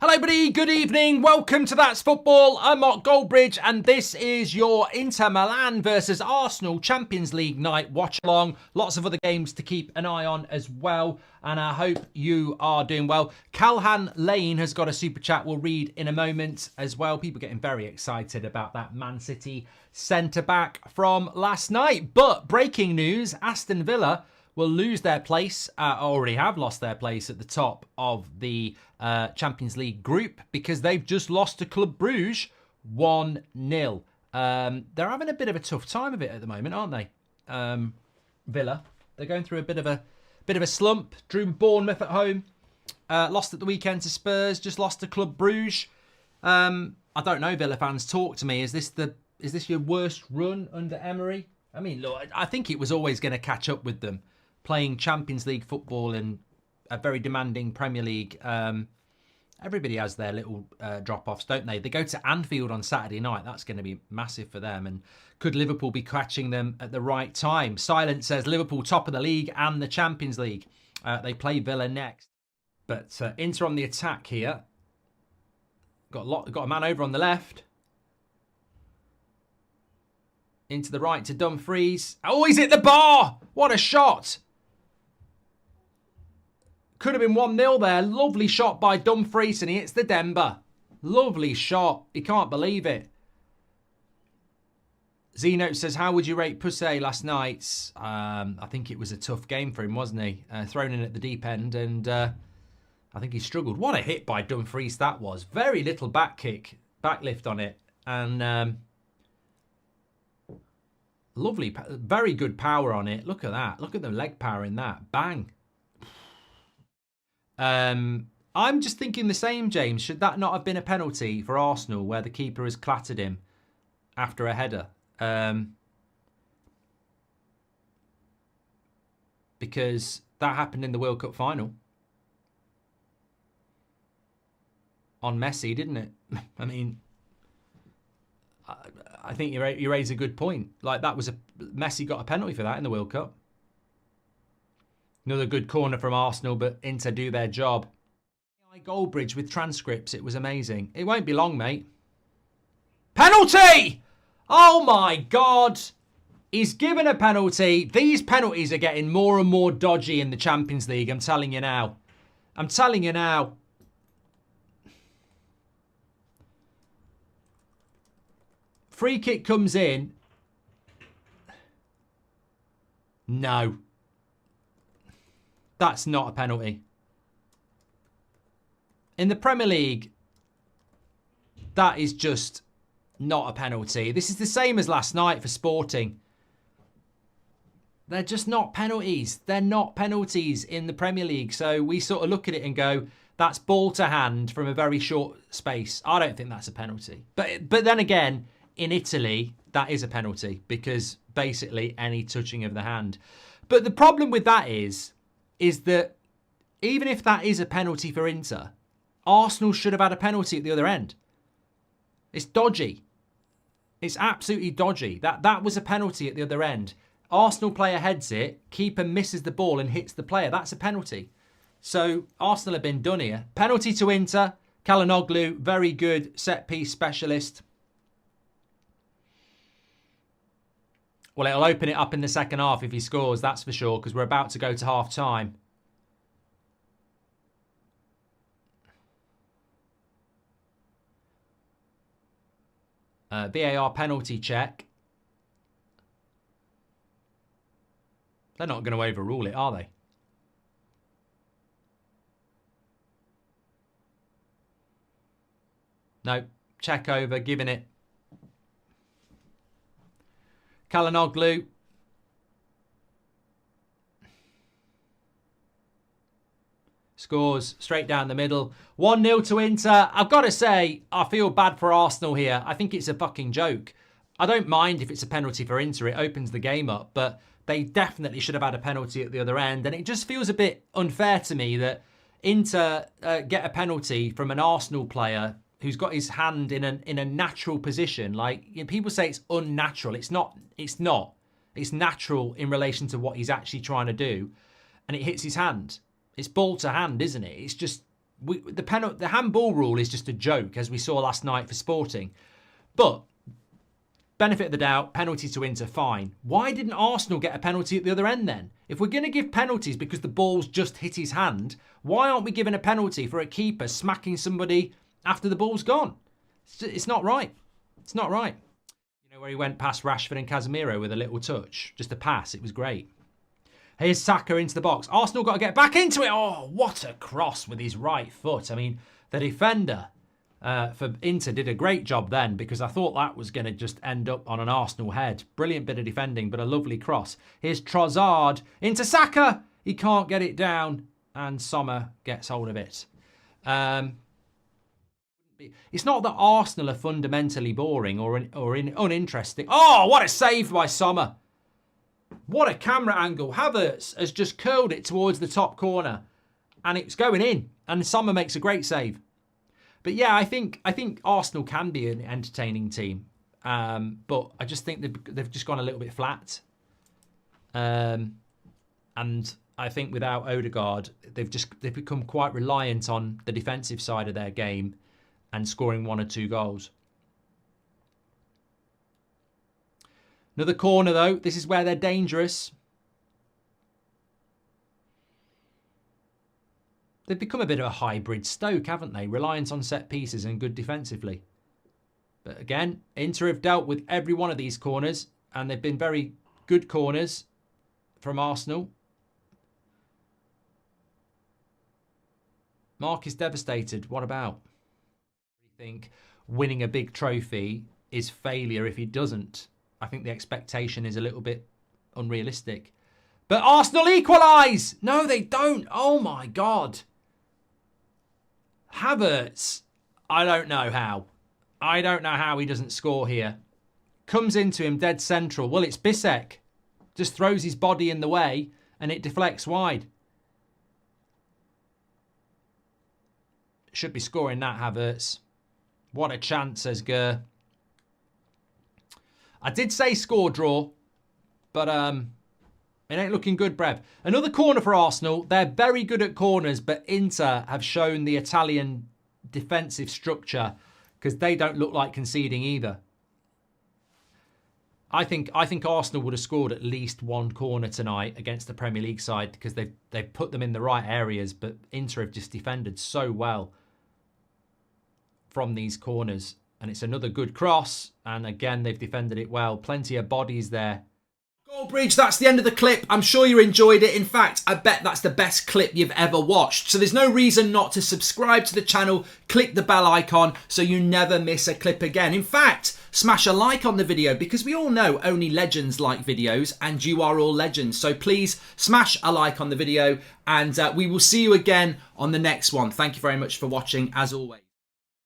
Hello everybody, good evening, welcome to That's Football. I'm Mark Goldbridge and this is your Inter Milan versus Arsenal Champions League night watch along. Lots of other games to keep an eye on as well, and I hope you are doing well. Calhan Lane has got a super chat we'll read in a moment as well. People getting very excited about that Man City centre-back from last night. But breaking news, Aston Villa will lose their place, already have lost their place at the top of the Champions League group because they've just lost to Club Brugge 1-0. They're having a bit of a tough time of it at the moment, aren't they? Villa. They're going through a bit of a slump. Drew Bournemouth at home. Lost at the weekend to Spurs. Just lost to Club Brugge. I don't know, Villa fans, talk to me. Is this your worst run under Emery? I mean, look, I think it was always going to catch up with them. Playing Champions League football in a very demanding Premier League. Everybody has their little drop-offs, don't they? They go to Anfield on Saturday night. That's going to be massive for them. And could Liverpool be catching them at the right time? Silent says Liverpool top of the league and the Champions League. They play Villa next. But Inter on the attack here. Got a man over on the left. Into the right to Dumfries. Oh, he's hit the bar! What a shot! Could have been 1-0 there. Lovely shot by Dumfries and he hits the Denver. Lovely shot. You can't believe it. Z-Note says, how would you rate Pussy last night? I think it was a tough game for him, wasn't he? Thrown in at the deep end and I think he struggled. What a hit by Dumfries that was. Very little back kick, back lift on it. And lovely, very good power on it. Look at that. Look at the leg power in that. Bang. I'm just thinking the same, James. Should that not have been a penalty for Arsenal where the keeper has clattered him after a header? Because that happened in the World Cup final. On Messi, didn't it? I mean, I think you raise a good point. Like, that was Messi got a penalty for that in the World Cup. Another good corner from Arsenal, but Inter do their job. Goldbridge with transcripts. It was amazing. It won't be long, mate. Penalty! Oh, my God. He's given a penalty. These penalties are getting more and more dodgy in the Champions League. I'm telling you now. I'm telling you now. Free kick comes in. No. That's not a penalty. In the Premier League, that is just not a penalty. This is the same as last night for Sporting. They're just not penalties. They're not penalties in the Premier League. So we sort of look at it and go, that's ball to hand from a very short space. I don't think that's a penalty. But then again, in Italy, that is a penalty because basically any touching of the hand. But the problem with that is that even if that is a penalty for Inter, Arsenal should have had a penalty at the other end. It's dodgy. It's absolutely dodgy. That was a penalty at the other end. Arsenal player heads it, keeper misses the ball and hits the player. That's a penalty. So Arsenal have been done here. Penalty to Inter. Calhanoglu, very good set-piece specialist. Well, it'll open it up in the second half if he scores, that's for sure, because we're about to go to half-time. VAR penalty check. They're not going to overrule it, are they? No, check over, giving it. Calhanoglu. Scores straight down the middle. 1-0 to Inter. I've got to say, I feel bad for Arsenal here. I think it's a fucking joke. I don't mind if it's a penalty for Inter. It opens the game up. But they definitely should have had a penalty at the other end. And it just feels a bit unfair to me that Inter get a penalty from an Arsenal player who's got his hand in a natural position. Like, you know, people say it's unnatural. It's not. It's not. It's natural in relation to what he's actually trying to do. And it hits his hand. It's ball to hand, isn't it? It's just The handball rule is just a joke, as we saw last night for Sporting. But benefit of the doubt, penalty to Inter, fine. Why didn't Arsenal get a penalty at the other end then? If we're going to give penalties because the ball's just hit his hand, why aren't we giving a penalty for a keeper smacking somebody after the ball's gone? It's not right. It's not right. You know, where he went past Rashford and Casemiro with a little touch, just a pass. It was great. Here's Saka into the box. Arsenal got to get back into it. Oh, what a cross with his right foot. I mean, the defender for Inter did a great job then, because I thought that was going to just end up on an Arsenal head. Brilliant bit of defending, but a lovely cross. Here's Trossard into Saka. He can't get it down, and Sommer gets hold of it. It's not that Arsenal are fundamentally boring or uninteresting. Oh, what a save by Sommer. What a camera angle. Havertz has just curled it towards the top corner, and it's going in, and Sommer makes a great save. But yeah, I think Arsenal can be an entertaining team, but I just think they've just gone a little bit flat. And I think without Odegaard, they've become quite reliant on the defensive side of their game and scoring 1 or 2 goals. Another corner though. This is where they're dangerous. They've become a bit of a hybrid Stoke, haven't they? Reliant on set pieces and good defensively. But again, Inter have dealt with every one of these corners, and they've been very good corners from Arsenal. Mark is devastated. What about? I think winning a big trophy is failure if he doesn't. I think the expectation is a little bit unrealistic. But Arsenal equalise! No, they don't. Oh my God. Havertz, I don't know how. I don't know how he doesn't score here. Comes into him dead central. Well, it's Bissek. Just throws his body in the way and it deflects wide. Should be scoring that, Havertz. What a chance, says Gur. I did say score draw, but it ain't looking good, Brev. Another corner for Arsenal. They're very good at corners, but Inter have shown the Italian defensive structure because they don't look like conceding either. I think Arsenal would have scored at least 1 corner tonight against the Premier League side because they've put them in the right areas, but Inter have just defended so well from these corners. And it's another good cross. And again, they've defended it well. Plenty of bodies there. Goldbridge, that's the end of the clip. I'm sure you enjoyed it. In fact, I bet that's the best clip you've ever watched. So there's no reason not to subscribe to the channel. Click the bell icon so you never miss a clip again. In fact, smash a like on the video because we all know only legends like videos and you are all legends. So please smash a like on the video and we will see you again on the next one. Thank you very much for watching as always.